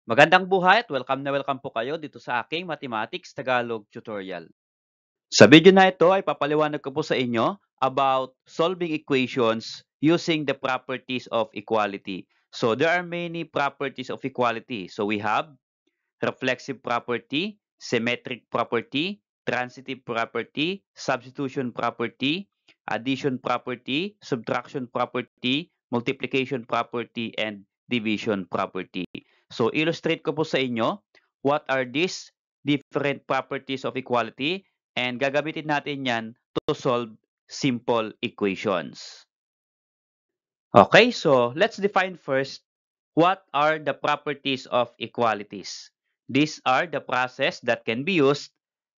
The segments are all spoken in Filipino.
Magandang buhay at welcome po kayo dito sa aking Mathematics Tagalog tutorial. Sa video na ito ay papaliwanag ko po sa inyo about solving equations using the properties of equality. So there are many properties of equality. So we have reflexive property, symmetric property, transitive property, substitution property, addition property, subtraction property, multiplication property, and division property. So illustrate ko po sa inyo what are these different properties of equality and gagamitin natin yan to solve simple equations. Okay, so let's define first what are the properties of equalities. These are the process that can be used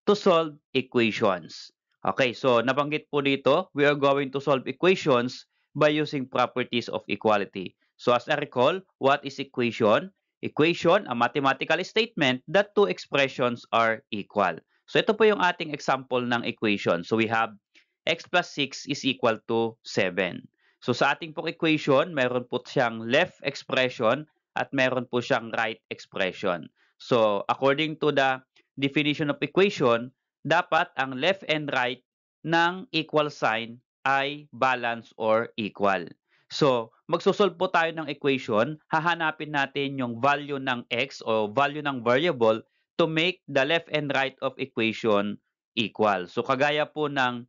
to solve equations. Okay, so nabanggit po dito, we are going to solve equations by using properties of equality. So as I recall, what is equation? Equation, a mathematical statement that two expressions are equal. So ito po yung ating example ng equation. So we have x plus 6 is equal to 7. So sa ating pong equation, meron po siyang left expression at meron po siyang right expression. So according to the definition of equation, dapat ang left and right ng equal sign ay balance or equal. So magsosolve po tayo ng equation, hahanapin natin yung value ng x o value ng variable to make the left and right of equation equal. So kagaya po ng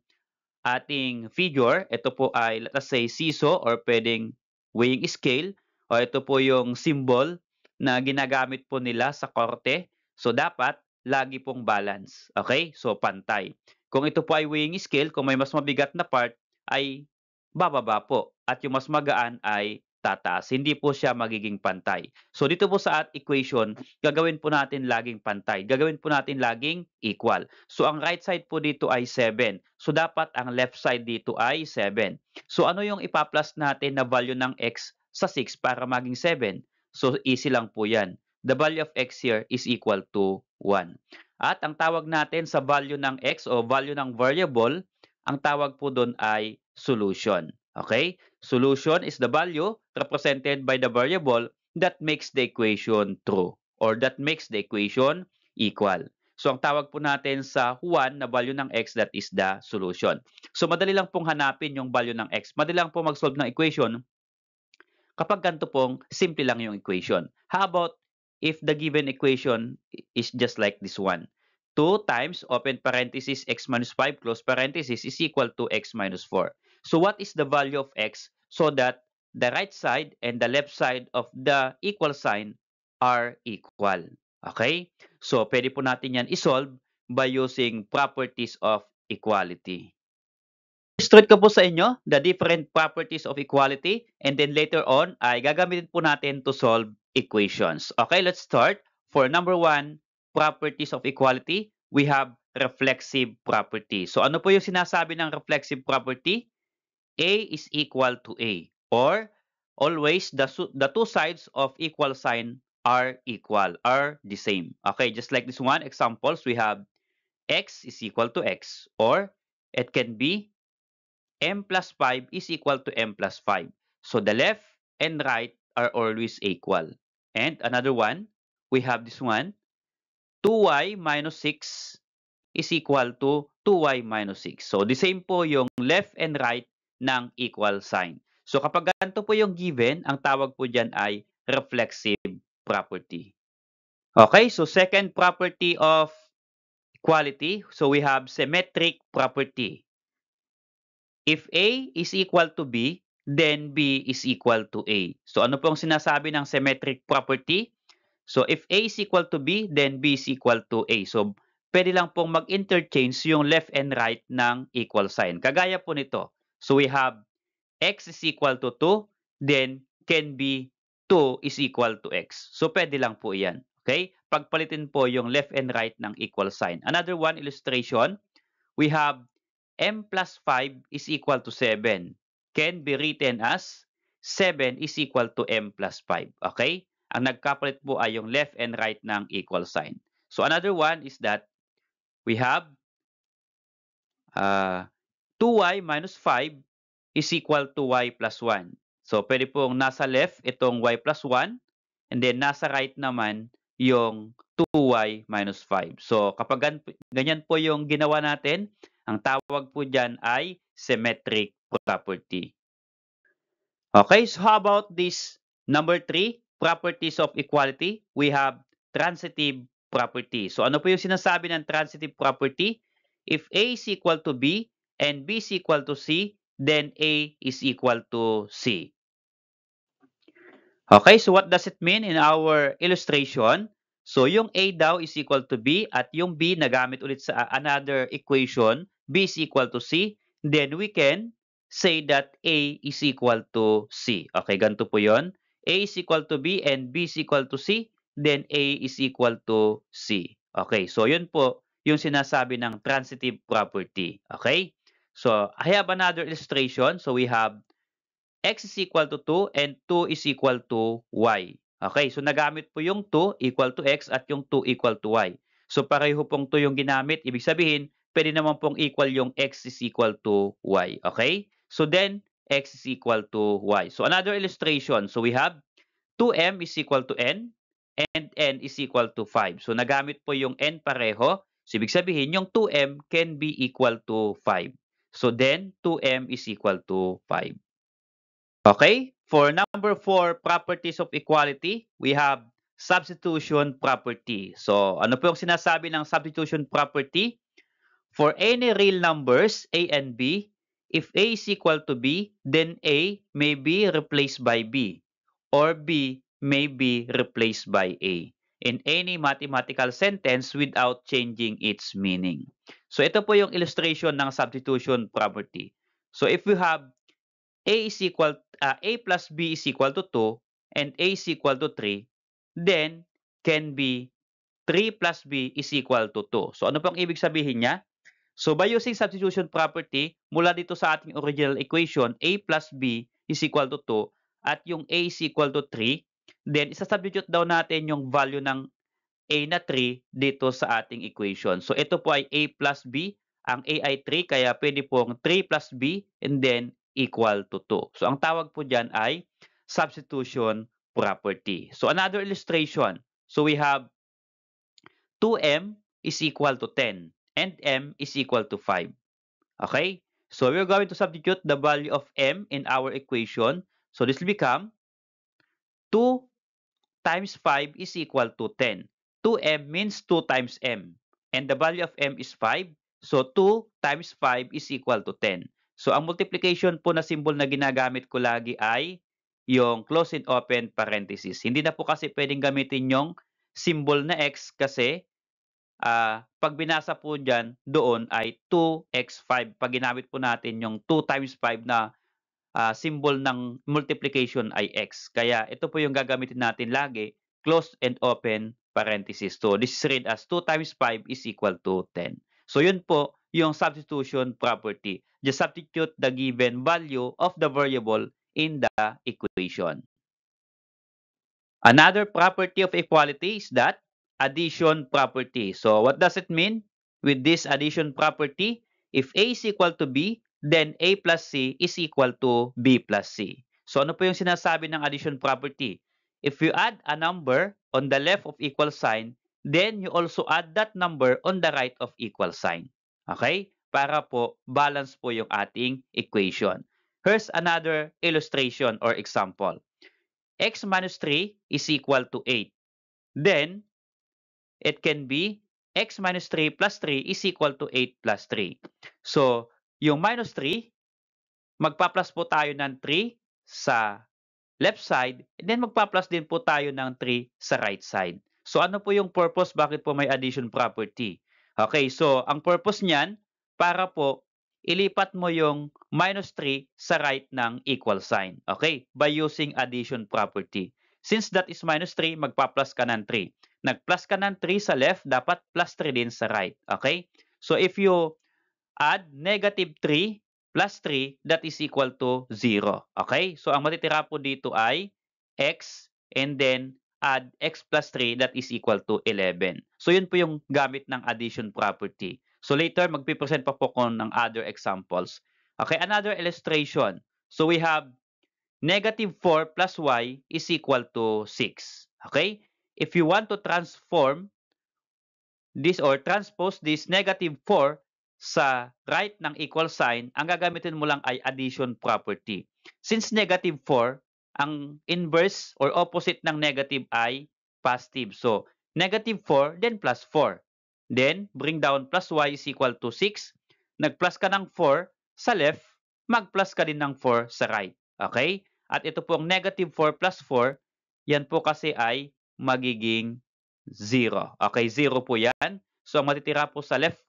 ating figure, ito po ay let us say seesaw or pwedeng weighing scale o ito po yung symbol na ginagamit po nila sa korte. So dapat lagi pong balance. Okay? So pantay. Kung ito po ay weighing scale, kung may mas mabigat na part ay bababa po at yung mas magaan ay tataas. Hindi po siya magiging pantay. So dito po sa equation, gagawin po natin laging pantay. Gagawin po natin laging equal. So ang right side po dito ay 7. So dapat ang left side dito ay 7. So ano yung ipa-plus natin na value ng x sa 6 para maging 7? So easy lang po yan. The value of x here is equal to 1. At ang tawag natin sa value ng x o value ng variable, ang tawag po doon ay solution. Okay? Solution is the value represented by the variable that makes the equation true or that makes the equation equal. So ang tawag po natin sa 1 na value ng x, that is the solution. So madali lang pong hanapin yung value ng x. Madali lang pong mag-solve ng equation kapag ganito pong simple lang yung equation. How about if the given equation is just like this one? 2 times open parenthesis x minus 5 close parenthesis is equal to x minus 4. So what is the value of x so that the right side and the left side of the equal sign are equal? Okay? So pwede po natin yan isolve by using properties of equality. Illustrate ko po sa inyo the different properties of equality and then later on ay gagamitin po natin to solve equations. Okay, let's start. For number 1, properties of equality, we have reflexive property. So ano po yung sinasabi ng reflexive property? A is equal to A or always the two sides of equal sign are equal, are the same. Okay, just like this one, examples, we have x is equal to x or it can be m plus 5 is equal to m plus 5. So the left and right are always equal. And another one, we have this one, 2y minus 6 is equal to 2y minus 6. So the same po yung left and right ng equal sign. So kapag ganito po yung given, ang tawag po dyan ay reflexive property. Okay, so second property of equality, so we have symmetric property. If A is equal to B, then B is equal to A. So ano pong sinasabi ng symmetric property? So if A is equal to B, then B is equal to A. So pwede lang pong mag-interchange yung left and right ng equal sign. Kagaya po nito. So we have x is equal to 2, then can be 2 is equal to x. So pwede lang po yan. Okay? Pagpalitin po yung left and right ng equal sign. Another one illustration, we have m plus 5 is equal to 7 can be written as 7 is equal to m plus 5. Okay? Ang nagkapalit po ay yung left and right ng equal sign. So another one is that we have 2y minus 5 is equal to y plus 1. So pwede pong nasa left itong y plus 1 and then nasa right naman yung 2y minus 5. So kapag ganyan po yung ginawa natin, ang tawag po dyan ay symmetric property. Okay, so how about this number 3, properties of equality? We have transitive property. So ano po yung sinasabi ng transitive property? If A is equal to B and B is equal to C, then A is equal to C. Okay, so what does it mean in our illustration? So yung A daw is equal to B at yung B nagamit ulit sa another equation, B is equal to C, then we can say that A is equal to C. Okay, ganito po yon. A is equal to B and B is equal to C, then A is equal to C. Okay, so yun po yung sinasabi ng transitive property. Okay, so I have another illustration. So we have x is equal to 2 and 2 is equal to y. Okay, so nagamit po yung 2 equal to x at yung 2 equal to y. So pareho pong 2 yung ginamit. Ibig sabihin, pwede naman pong equal yung x is equal to y. Okay? So then, x is equal to y. So another illustration. So we have 2m is equal to n and n is equal to 5. So nagamit po yung n pareho. So ibig sabihin, yung 2m can be equal to 5. So then, 2m is equal to 5. Okay, for number 4, properties of equality, we have substitution property. So, ano po yung sinasabi ng substitution property? For any real numbers, A and B, if A is equal to B, then A may be replaced by B, or B may be replaced by A in any mathematical sentence without changing its meaning. So, ito po yung illustration ng substitution property. So, if we have A plus B is equal to 2 and A is equal to 3, then can be 3 plus B is equal to 2. So ano pang ibig sabihin niya? So by using substitution property, mula dito sa ating original equation, A plus B is equal to 2 at yung A is equal to 3, then isa-substitute daw natin yung value ng A na 3 dito sa ating equation. So ito po ay A plus B. Ang A ay 3, kaya pwede pong 3 plus B and then equal to 2. So ang tawag po dyan ay substitution property. So another illustration. So we have 2m is equal to 10 and m is equal to 5. Okay? So we're going to substitute the value of m in our equation. So this will become 2 times 5 is equal to 10. 2m means 2 times m. And the value of m is 5. So 2 times 5 is equal to 10. So ang multiplication po na symbol na ginagamit ko lagi ay yung close and open parenthesis. Hindi na po kasi pwedeng gamitin yung symbol na x kasi pag binasa po dyan, doon ay 2x5. Pag ginamit po natin yung 2 times 5 na symbol ng multiplication ay x. Kaya ito po yung gagamitin natin lagi, close and open parenthesis. So this is read as 2 times 5 is equal to 10. So yun po yung substitution property. Just substitute the given value of the variable in the equation. Another property of equality is that addition property. So what does it mean? With this addition property, if A is equal to B, then A plus C is equal to B plus C. So ano po yung sinasabi ng addition property? If you add a number on the left of equal sign, then you also add that number on the right of equal sign. Okay? Para po balance po yung ating equation. Here's another illustration or example. X minus 3 is equal to 8. Then, it can be x minus 3 plus 3 is equal to 8 plus 3. So, yung minus 3, magpa-plus po tayo ng 3 sa left side, and then magpa-plus din po tayo ng 3 sa right side. So, ano po yung purpose? Bakit po may addition property? Okay, so, ang purpose niyan, para po ilipat mo yung minus 3 sa right ng equal sign. Okay? By using addition property. Since that is minus 3, magpa-plus ka ng 3. Nag-plus ka ng 3 sa left, dapat plus 3 din sa right. Okay? So if you add negative 3 plus 3, that is equal to 0. Okay? So ang matitira po dito ay x and then add x plus 3, that is equal to 11. So yun po yung gamit ng addition property. So later, magpipresent pa po ko ng other examples. Okay, another illustration. So we have negative 4 plus y is equal to 6. Okay? If you want to transform this or transpose this negative 4 sa right ng equal sign, ang gagamitin mo lang ay addition property. Since negative 4, ang inverse or opposite ng negative ay positive. So, negative 4, then plus 4. Then, bring down plus y is equal to 6. Nag-plus ka ng 4 sa left, mag-plus ka din ng 4 sa right. Okay? At ito po ang negative 4 plus 4, yan po kasi ay magiging 0. Okay, 0 po yan. So, ang matitira po sa left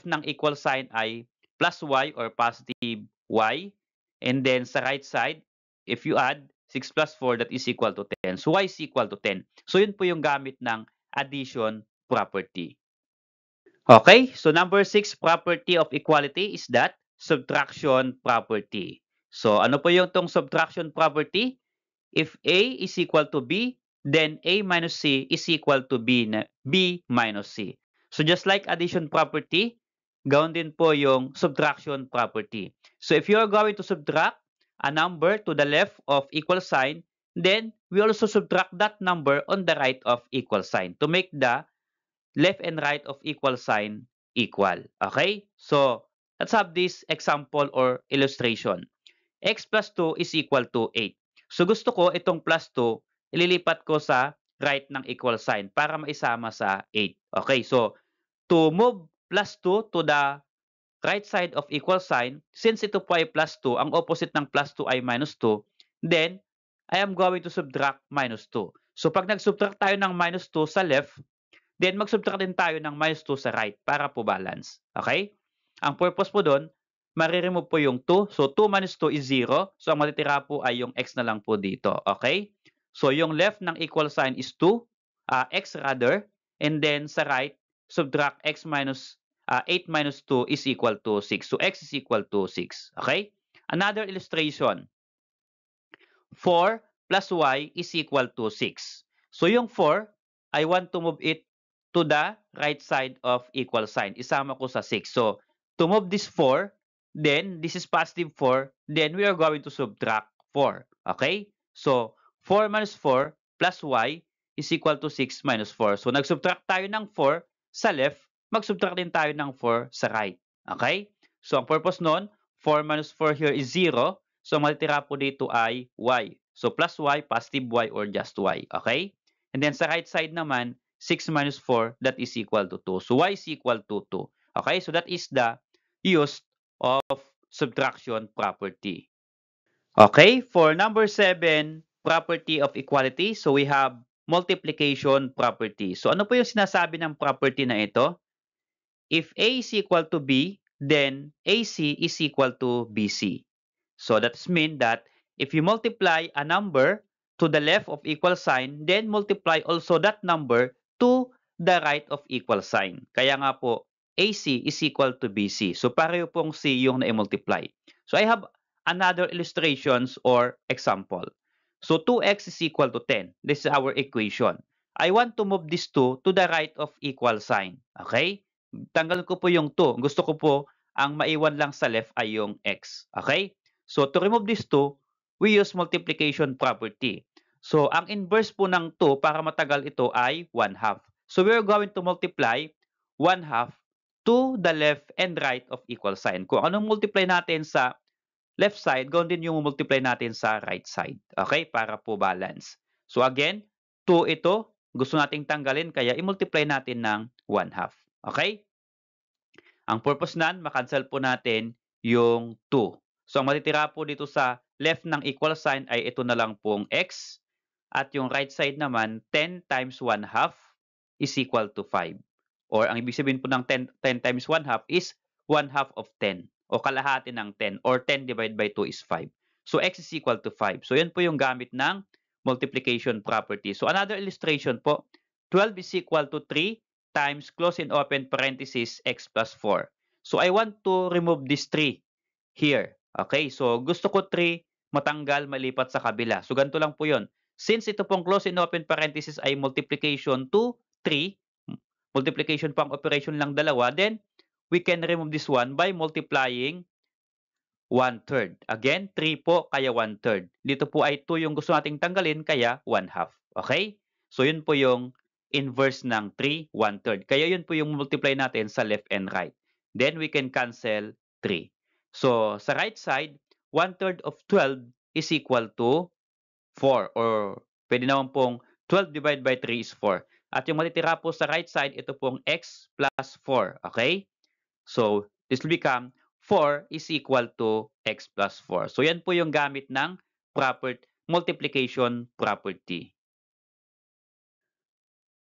ng equal sign ay plus y or positive y. And then sa right side, if you add 6 plus 4, that is equal to 10. So, y is equal to 10. So, yun po yung gamit ng addition property. Okay, so number 6 property of equality is that subtraction property. So, ano po yung tong subtraction property? If A is equal to B, then A minus C is equal to B minus C. So just like addition property, gawin din po yung subtraction property. So if you are going to subtract a number to the left of equal sign, then we also subtract that number on the right of equal sign to make the left and right of equal sign equal. Okay? So let's have this example or illustration. X plus 2 is equal to 8. So gusto ko itong plus 2, ililipat ko sa right ng equal sign para maisama sa 8. Okay, so to move plus 2 to the right side of equal sign, since ito po ay plus 2, ang opposite ng plus 2 ay minus 2, then I am going to subtract minus 2. So pag nag-subtract tayo ng minus 2 sa left, then mag-subtract din tayo ng minus 2 sa right para po balance. Okay? Ang purpose po doon, mariremove po yung 2. So, 2 minus 2 is 0. So, ang matitira po ay yung x na lang po dito. Okay? So, yung left ng equal sign is 2, x rather. And then, sa right, subtract x minus 8 minus 2 is equal to 6. So, x is equal to 6. Okay? Another illustration. 4 plus y is equal to 6. So, yung 4, I want to move it to the right side of equal sign. Isama ko sa 6. So, to move this 4, then this is positive 4, then we are going to subtract 4. Okay? So, 4 minus 4 plus y is equal to 6 minus 4. So, nag-subtract tayo ng 4 sa left, mag-subtract din tayo ng 4 sa right. Okay? So, ang purpose nun, 4 minus 4 here is 0. So, ang matitira po dito ay y. So, plus y, positive y, or just y. Okay? And then, sa right side naman, 6 minus 4, that is equal to 2. So, y is equal to 2. Okay? So, that is the use of subtraction property. Okay? For number 7, property of equality. So, we have multiplication property. So, ano po yung sinasabi ng property na ito? If A is equal to B, then AC is equal to BC. So, that means that if you multiply a number to the left of equal sign, then multiply also that number to the right of equal sign. Kaya nga po, AC is equal to BC. So, pareho pong C yung na-multiply. So, I have another illustrations or example. So, 2x is equal to 10. This is our equation. I want to move this 2 to the right of equal sign. Okay? Tanggalin ko po yung 2. Gusto ko po ang maiwan lang sa left ay yung x. Okay? So, to remove this 2, we use multiplication property. So, ang inverse po ng 2 para matagal ito ay 1/2. So, we are going to multiply 1/2 to the left and right of equal sign. Kung anong multiply natin sa left side, gawin din yung multiply natin sa right side. Okay? Para po balance. So, again, 2 ito. Gusto nating tanggalin, kaya i-multiply natin ng 1/2. Okay? Ang purpose nan, makancel po natin yung 2. So, ang matitira po dito sa left ng equal sign ay ito na lang pong x. At yung right side naman, 10 times 1/2 is equal to 5. Or ang ibig sabihin po ng 10 times 1/2 is 1/2 of 10. O kalahati ng 10. Or 10 divided by 2 is 5. So, x is equal to 5. So, yan po yung gamit ng multiplication property. So, another illustration po, 12 is equal to 3 times close and open parenthesis x plus 4. So, I want to remove this 3 here. Okay, so gusto ko 3 matanggal, malipat sa kabila. So, ganito lang po yun. Since ito pong close and open parenthesis ay multiplication to 3, multiplication pang operation lang dalawa, then we can remove this one by multiplying 1/3. Again, 3 po, kaya 1/3. Dito po ay 2 yung gusto nating tanggalin, kaya 1/2. Okay? So, yun po yung inverse ng 3, 1/3. Kaya yun po yung multiply natin sa left and right. Then, we can cancel 3. So, sa right side, 1/3 of 12 is equal to 4 or pwede naman pong 12 divided by 3 is 4. At yung matitira po sa right side, ito pong x plus 4. Okay? So, this will become 4 is equal to x plus 4. So, yan po yung gamit ng multiplication property.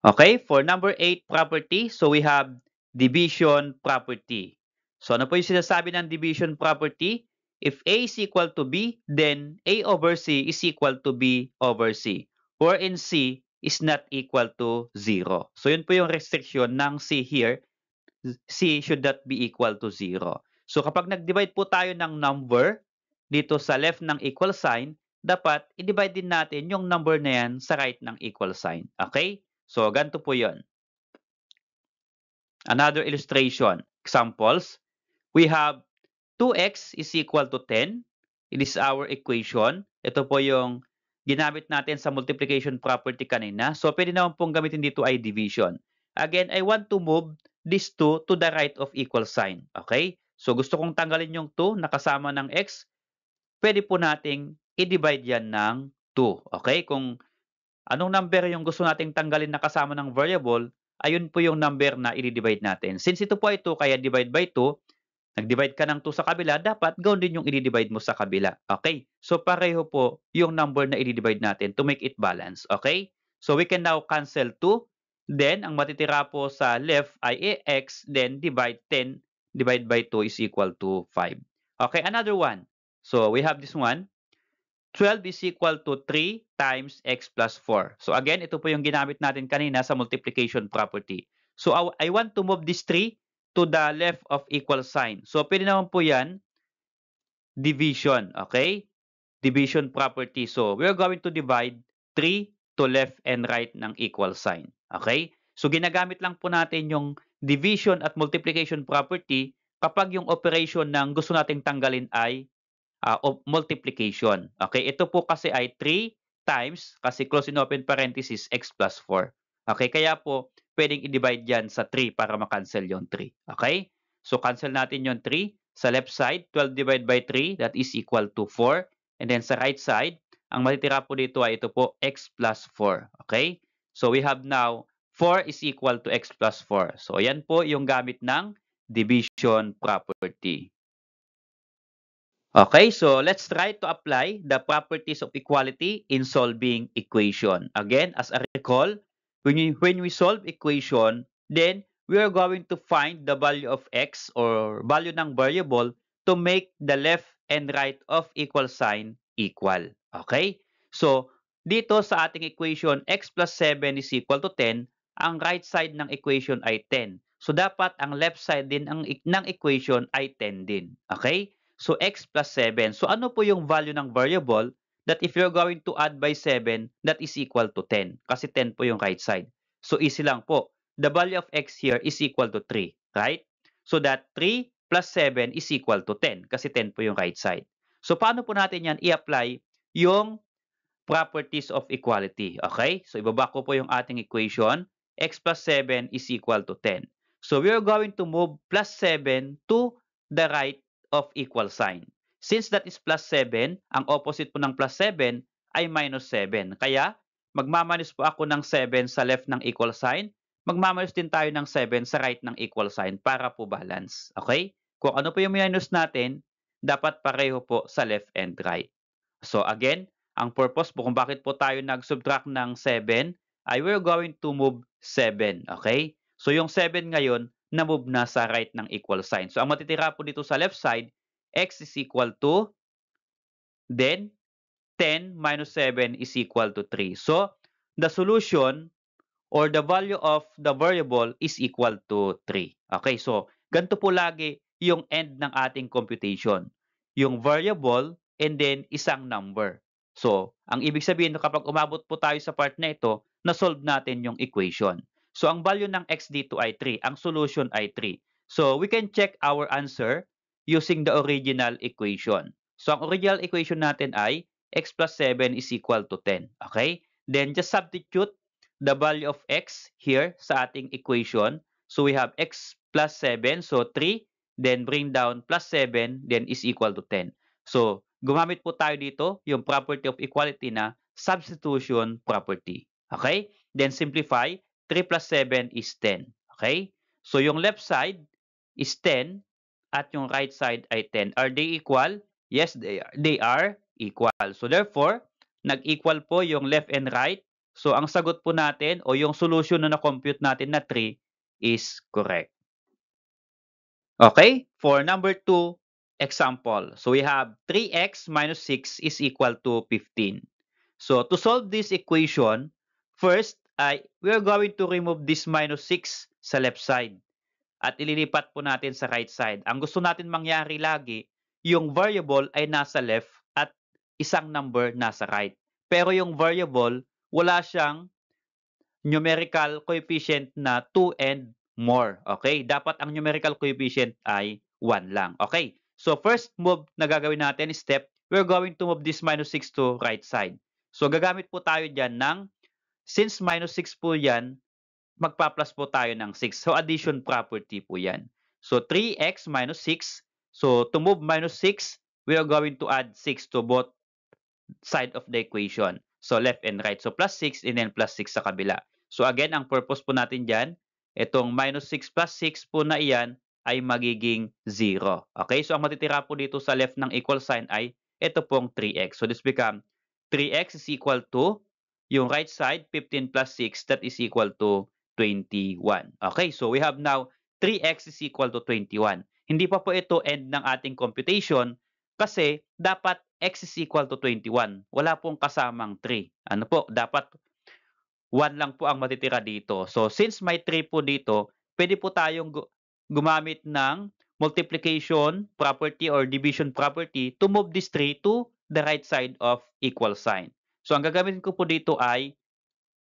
Okay, for number 8 property, so we have division property. So, ano po yung sinasabi ng division property? If A is equal to B, then A over C is equal to B over C, wherein C is not equal to 0. So, yun po yung restriction ng C here. C should not be equal to 0. So, kapag nag-divide po tayo ng number dito sa left ng equal sign, dapat i-divide din natin yung number na yan sa right ng equal sign. Okay? So, ganito po yun. Another illustration. Examples. We have 2x is equal to 10. It is our equation. Ito po yung ginamit natin sa multiplication property kanina. So, pwede naman pong gamitin dito ay division. Again, I want to move this 2 to the right of equal sign. Okay? So, gusto kong tanggalin yung 2 na kasama ng x. Pwede po nating i-divide yan ng 2. Okay? Kung anong number yung gusto nating tanggalin na kasama ng variable, ayun po yung number na i-divide natin. Since ito po ay 2, kaya divide by 2, nag-divide ka ng 2 sa kabila, dapat gawin din yung i-divide mo sa kabila. Okay? So, pareho po yung number na i-divide natin to make it balance. Okay? So, we can now cancel 2. Then, ang matitira po sa left ay x, then divide 10 divided by 2 is equal to 5. Okay, another one. So, we have this one. 12 is equal to 3 times x plus 4. So again, ito po yung ginamit natin kanina sa multiplication property. So I want to move this 3 to the left of equal sign. So pwede naman po yan, division. Okay? Division property. So we're going to divide 3 to left and right ng equal sign. Okay? So ginagamit lang po natin yung division at multiplication property kapag yung operation ng gusto nating tanggalin ay of multiplication. Okay, ito po kasi ay 3 times, kasi close and open parenthesis, x plus 4. Okay, kaya po, pwedeng i-divide yan sa 3 para makancel yung 3. Okay, so cancel natin yung 3. Sa left side, 12 divided by 3, that is equal to 4. And then sa right side, ang matitira po dito ay ito po, x plus 4. Okay, so we have now 4 is equal to x plus 4. So, yan po yung gamit ng division property. Okay, so let's try to apply the properties of equality in solving equation. Again, as a recall, when we solve equation, then we are going to find the value of x or value ng variable to make the left and right of equal sign equal. Okay? So, dito sa ating equation, x plus 7 is equal to 10, ang right side ng equation ay 10. So, dapat ang left side din ng equation ay 10 din. Okay? So, x plus 7. So, ano po yung value ng variable that if you're going to add by 7, that is equal to 10. Kasi 10 po yung right side. So, easy lang po. The value of x here is equal to 3. Right? So, that 3 plus 7 is equal to 10. Kasi 10 po yung right side. So, paano po natin yan i-apply yung properties of equality? Okay? So, ibaba ko po yung ating equation. X plus 7 is equal to 10. So, we are going to move plus 7 to the right of equal sign. Since that is plus 7, ang opposite po ng plus 7 ay minus 7. Kaya, magmaminus po ako ng 7 sa left ng equal sign. Magmaminus din tayo ng 7 sa right ng equal sign para po balance. Okay? Kung ano po yung minus natin, dapat pareho po sa left and right. So again, ang purpose po kung bakit po tayo nag-subtract ng 7 ay we're going to move 7. Okay? So yung 7 ngayon, na-move na sa right ng equal sign. So, ang matitira po dito sa left side, x is equal to, then, 10 minus 7 is equal to 3. So, the solution or the value of the variable is equal to 3. Okay, so, ganito po lagi yung end ng ating computation. Yung variable and then isang number. So, ang ibig sabihin kapag umabot po tayo sa part na ito, na-solve natin yung equation. So, ang value ng x dito ay 3. Ang solution ay 3. So, we can check our answer using the original equation. So, ang original equation natin ay x plus 7 is equal to 10. Okay? Then just substitute the value of x here sa ating equation. So we have x plus 7, so 3, then bring down plus 7, then is equal to 10. So gumamit po tayo dito yung property of equality na substitution property. Okay? Then simplify, 3 plus 7 is 10. Okay? So yung left side is 10 at yung right side ay 10. Are they equal? Yes, they are equal. So therefore, nag-equal po yung left and right. So ang sagot po natin o yung solution na na-compute natin na 3 is correct. Okay? For number 2 example. So we have 3x minus 6 is equal to 15. So to solve this equation, first we are going to remove this minus 6 sa left side at ililipat po natin sa right side. Ang gusto natin mangyari lagi, yung variable ay nasa left at isang number nasa right. Pero yung variable, wala siyang numerical coefficient na 2 and more. Okay? Dapat ang numerical coefficient ay 1 lang. Okay? So first move na gagawin natin is step, we're going to move this minus 6 to right side. So gagamit po tayo dyan ng, since minus 6 po yan, magpa-plus po tayo ng 6. So, addition property po yan. So, 3x minus 6. So, to move minus 6, we are going to add 6 to both side of the equation. So, left and right. So, plus 6 and then plus 6 sa kabila. So, again, ang purpose po natin dyan, itong minus 6 plus 6 po na iyan ay magiging 0. Okay? So, ang matitira po dito sa left ng equal sign ay ito pong 3x. So, this become 3x is equal to yung right side, 15 plus 6, that is equal to 21. Okay, so we have now 3x is equal to 21. Hindi pa po ito end ng ating computation kasi dapat x is equal to 21. Wala pong kasamang 3. Ano po? Dapat 1 lang po ang matitira dito. So since may 3 po dito, pwede po tayong gumamit ng multiplication property or division property to move this 3 to the right side of equal sign. So ang gagamitin ko po dito ay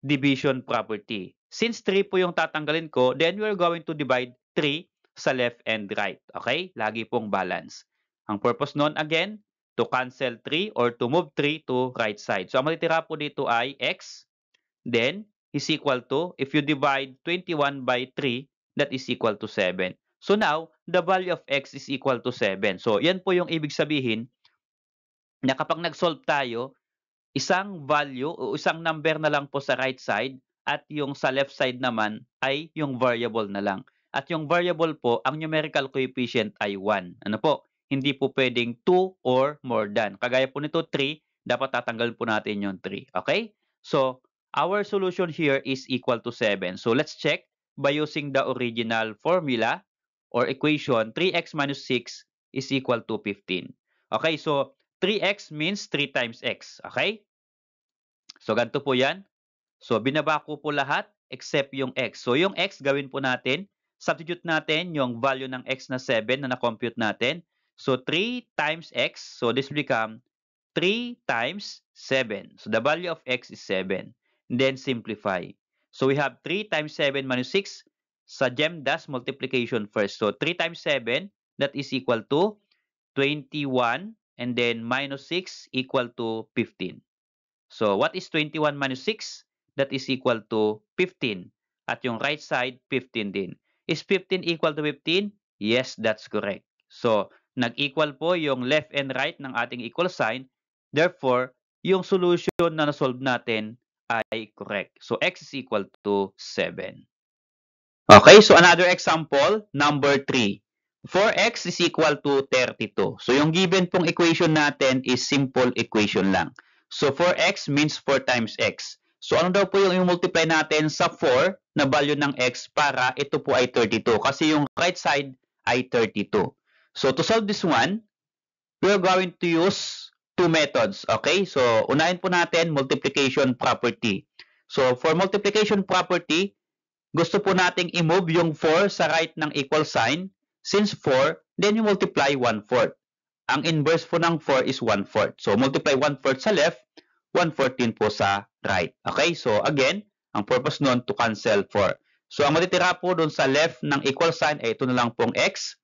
division property. Since 3 po yung tatanggalin ko, then we're going to divide 3 sa left and right. Okay? Lagi pong balance. Ang purpose nun, again, to cancel 3 or to move 3 to right side. So, ang matitira po dito ay x, then is equal to, if you divide 21 by 3, that is equal to 7. So, now, the value of x is equal to 7. So, yan po yung ibig sabihin na kapag nag-solve tayo, isang value o isang number na lang po sa right side at yung sa left side naman ay yung variable na lang. At yung variable po, ang numerical coefficient ay 1. Ano po? Hindi po pwedeng 2 or more than. Kagaya po nito 3, dapat tatanggalin po natin yung 3. Okay? So, our solution here is equal to 7. So, let's check by using the original formula or equation. 3x minus 6 is equal to 15. Okay? So, 3x means 3 times x. Okay? So, ganito po yan. So, binaba ko po lahat except yung x. So, yung x, gawin po natin. Substitute natin yung value ng x na 7 na na-compute natin. So, 3 times x. So, this will become 3 times 7. So, the value of x is 7. And then, simplify. So, we have 3 times 7 minus 6. Sa GEMDAS, multiplication first. So, 3 times 7, that is equal to 21. And then, minus 6 equal to 15. So, what is 21 minus 6? That is equal to 15. At yung right side, 15 din. Is 15 equal to 15? Yes, that's correct. So, nag-equal po yung left and right ng ating equal sign. Therefore, yung solution na na-solve natin ay correct. So, x is equal to 7. Okay, so another example, number 3. 4x is equal to 32. So, yung given pong equation natin is simple equation lang. So, 4x means 4 times x. So, ano daw po yung multiply natin sa 4 na value ng x para ito po ay 32? Kasi yung right side ay 32. So, to solve this one, we're going to use two methods. Okay? So, unahin po natin multiplication property. So, for multiplication property, gusto po nating i-move yung 4 sa right ng equal sign. Since 4, then you multiply 1/4. Ang inverse po ng 4 is 1/4. So, multiply 1/4 sa left, 1/4 din po sa right. Okay? So, again, ang purpose nun to cancel 4. So, ang matitira po dun sa left ng equal sign ay ito na lang pong x.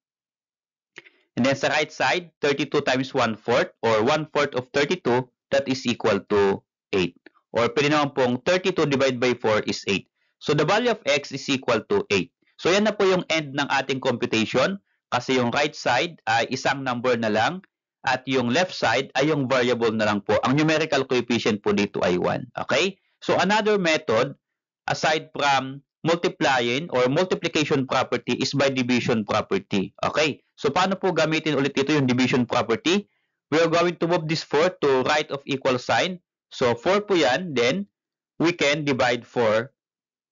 And then sa right side, 32 times 1/4 or 1/4 of 32, that is equal to 8. or pwede naman pong 32 divided by 4 is 8. So the value of x is equal to 8. So yan na po yung end ng ating computation kasi yung right side ay isang number na lang at yung left side ay yung variable na lang po. Ang numerical coefficient po dito ay 1. Okay? So another method aside from multiplying or multiplication property is by division property. Okay? So paano po gamitin ulit ito yung division property? We are going to move this 4 to right of equal sign. So 4 po yan, then we can divide 4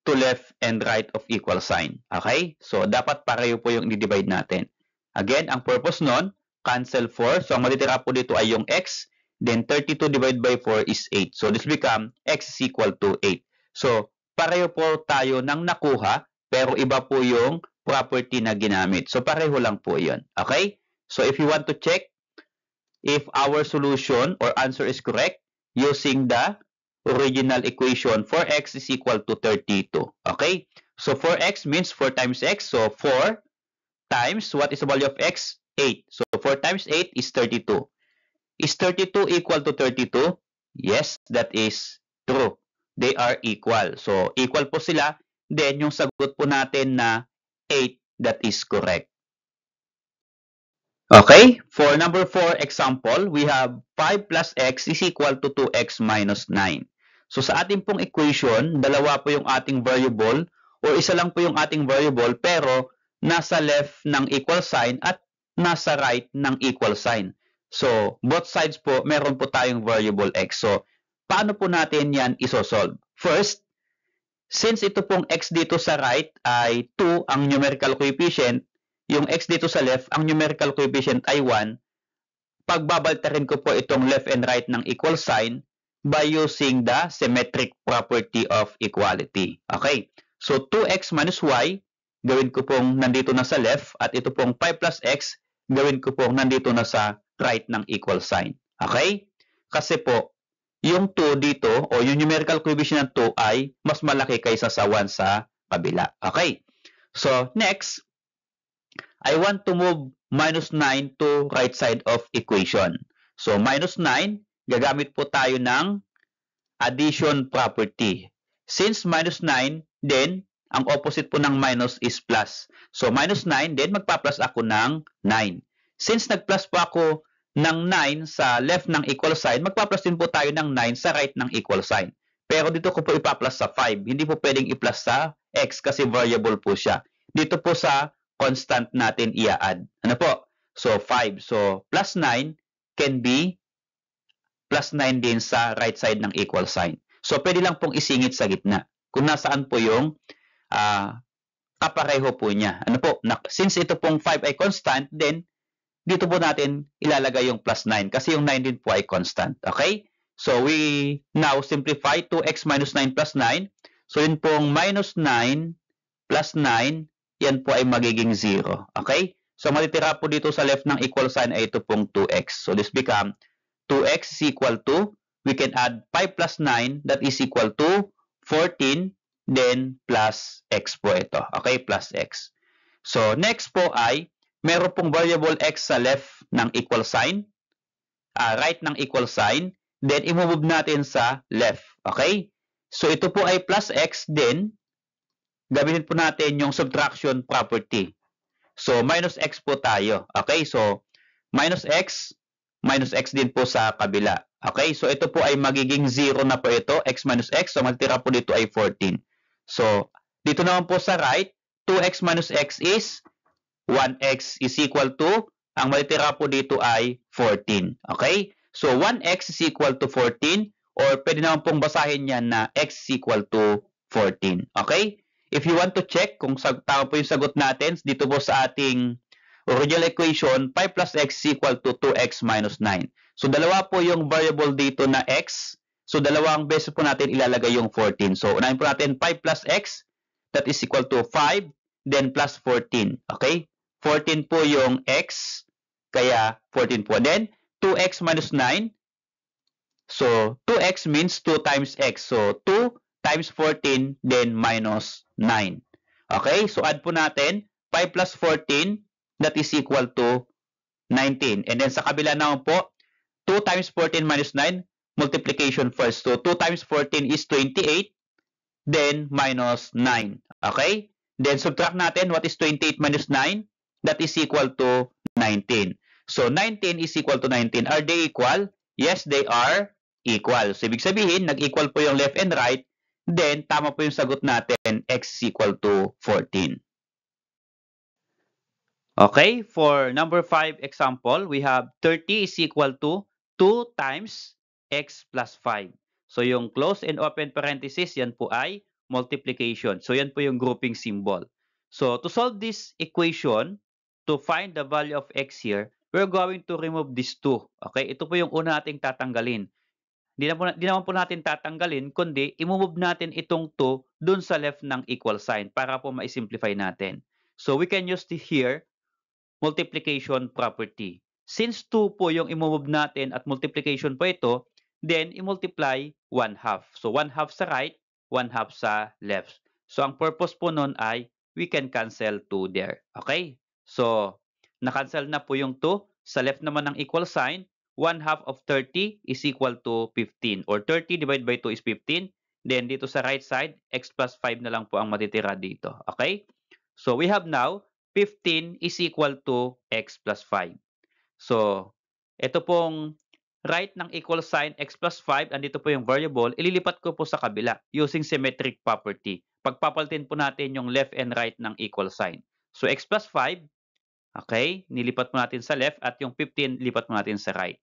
to left and right of equal sign. Okay? So dapat pareho po yung i-divide natin. Again, ang purpose nun, cancel 4. So ang matitira po dito ay yung x, then 32 divided by 4 is 8. So this become x is equal to 8. So pareho po tayo ng nakuha, pero iba po yung property na ginamit. So pareho lang po yun. Okay? So if you want to check if our solution or answer is correct, using the original equation, 4x is equal to 32. Okay? So 4x means 4 times x. So 4 times, what is the value of x? 8. So 4 times 8 is 32. Is 32 equal to 32? Yes, that is true. They are equal. So equal po sila. Then yung sagot po natin na 8, that is correct. Okay, for number 4 example, we have 5 plus x is equal to 2x minus 9. So sa ating pong equation, dalawa po yung ating variable or isa lang po yung ating variable pero nasa left ng equal sign at nasa right ng equal sign. So both sides po, meron po tayong variable x. So paano po natin yan isosolve? First, since ito pong x dito sa right ay 2 ang numerical coefficient, yung x dito sa left, ang numerical coefficient ay 1, pagbabaltarin ko po itong left and right ng equal sign by using the symmetric property of equality. Okay? So 2x minus y, gawin ko pong nandito na sa left at ito pong 5 plus x, gawin ko pong nandito na sa right ng equal sign. Okay? Kasi po, yung 2 dito o yung numerical coefficient ng 2 ay mas malaki kaysa sa 1 sa kabila. Okay? So next, I want to move minus 9 to right side of equation. So minus 9, gagamit po tayo ng addition property. Since minus 9, then ang opposite po ng minus is plus. So minus 9, then magpa-plus ako ng 9. Since nag-plus po ako ng 9 sa left ng equal sign, magpa-plus din po tayo ng 9 sa right ng equal sign. Pero dito ko po ipa-plus sa 5. Hindi po pwedeng i-plus sa x kasi variable po siya. Dito po sa constant natin i-add. Ano po? So 5. So plus 9 can be plus 9 din sa right side ng equal sign. So pwede lang pong isingit sa gitna. Kung nasaan po yung kapareho po niya. Ano po? Since ito pong 5 ay constant, then dito po natin ilalagay yung plus 9 kasi yung 9 din po ay constant. Okay? So we now simplify 2x minus 9 plus 9. So yun pong minus 9 plus 9, yan po ay magiging 0. Okay? So matitira po dito sa left ng equal sign ay ito pong 2x. So this become 2x is equal to, we can add 5 plus 9, that is equal to 14, then plus x po ito. Okay? Plus x. So next po ay, meron pong variable x sa left ng equal sign, right ng equal sign, then i-move natin sa left. Okay? So ito po ay plus x, then gamitin po natin yung subtraction property. So minus x po tayo. Okay? So minus x din po sa kabila. Okay? So ito po ay magiging 0 na po ito, x minus x. So matitira po dito ay 14. So dito naman po sa right, 2x minus x is 1x is equal to, ang matitira po dito ay 14. Okay? So 1x is equal to 14 or pwede naman pong basahin yan na x is equal to 14. Okay? If you want to check kung tama po yung sagot natin, dito po sa ating original equation, 5 plus x is equal to 2x minus 9. So dalawa po yung variable dito na x. So dalawang beses po natin ilalagay yung 14. So unahin po natin 5 plus x, that is equal to 5, then plus 14. Okay? 14 po yung x, kaya 14 po. Then 2x minus 9. So 2x means 2 times x. So 2 times 14, then minus 9. Okay? So add po natin 5 plus 14, that is equal to 19. And then sa kabila naman po, 2 times 14 minus 9, multiplication first. So 2 times 14 is 28, then minus 9. Okay? Then subtract natin what is 28 minus 9? That is equal to 19. So 19 is equal to 19. Are they equal? Yes, they are equal. So ibig sabihin, nag-equal po yung left and right. Then tama po yung sagot natin, x is equal to 14. Okay, for number 5 example, we have 30 is equal to 2 times x plus 5. So yung close and open parenthesis, yan po ay multiplication. So yan po yung grouping symbol. So to solve this equation, to find the value of x here, we're going to remove these 2. Okay, ito po yung una nating tatanggalin. Di naman po natin tatanggalin, kundi i-move natin itong 2 dun sa left ng equal sign para po ma-simplify natin. So we can use here multiplication property. Since 2 po yung i-move natin at multiplication po ito, then i-multiply 1/2. So 1/2 sa right, 1/2 sa left. So ang purpose po nun ay we can cancel 2 there. Okay? So na-cancel na po yung 2. Sa left naman ng equal sign, 1/2 of 30 is equal to 15. Or 30 divided by 2 is 15. Then dito sa right side, x plus 5 na lang po ang matitira dito. Okay? So we have now 15 is equal to x plus 5. So, ito pong right ng equal sign x plus 5, andito po yung variable, ililipat ko po sa kabila using symmetric property. Pagpapalitin po natin yung left and right ng equal sign. So, x plus 5, okay, nilipat po natin sa left at yung 15, lipat po natin sa right.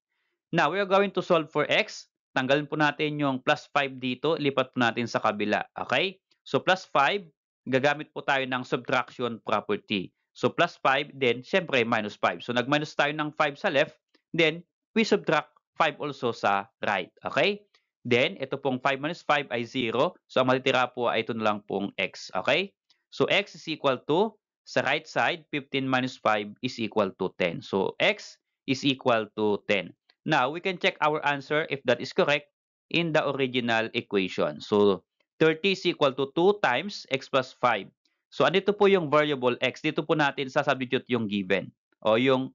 Now, we are going to solve for x. Tanggalin po natin yung plus 5 dito, lipat po natin sa kabila. Okay? So, plus 5, gagamit po tayo ng subtraction property. So, plus 5, then, syempre, minus 5. So, nag-minus tayo ng 5 sa left, then, we subtract 5 also sa right. Okay? Then, ito pong 5 minus 5 ay 0. So, ang matitira po ay ito na lang pong x. Okay? So, x is equal to, sa right side, 15 minus 5 is equal to 10. So, x is equal to 10. Now, we can check our answer if that is correct in the original equation. So, 30 is equal to 2 times x plus 5. So, andito po yung variable x. Dito po natin sasubstitute yung given o yung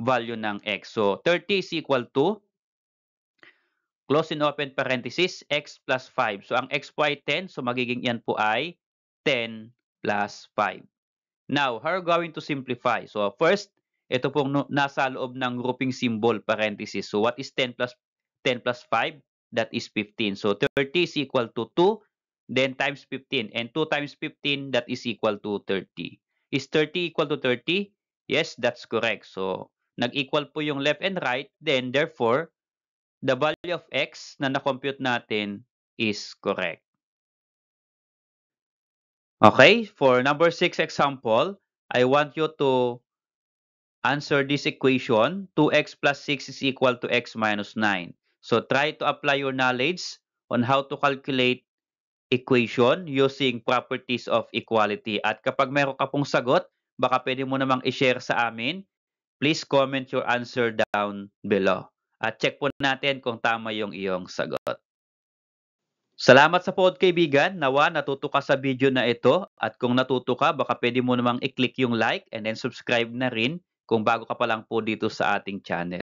value ng x. So, 30 is equal to, close and open parenthesis, x plus 5. So, ang x po ay 10. So, magiging yan po ay 10 plus 5. Now, how are we going to simplify? So, first, ito pong nasa loob ng grouping symbol, parenthesis. So, what is 10 plus 5? That is 15. So, 30 is equal to 2, then times 15. And 2 times 15, that is equal to 30. Is 30 equal to 30? Yes, that's correct. So, nag-equal po yung left and right. Then, therefore, the value of x na na-compute natin is correct. Okay, for number 6 example, I want you to answer this equation. 2x plus 6 is equal to x minus 9. So try to apply your knowledge on how to calculate equation using properties of equality. At kapag meron ka pong sagot, baka pwede mo namang i-share sa amin. Please comment your answer down below. At check po natin kung tama yung iyong sagot. Salamat sa pod kaibigan. Nawa natuto ka sa video na ito at kung natuto ka baka pwede mo namang i-click yung like and then subscribe na rin kung bago ka pa lang po dito sa ating channel.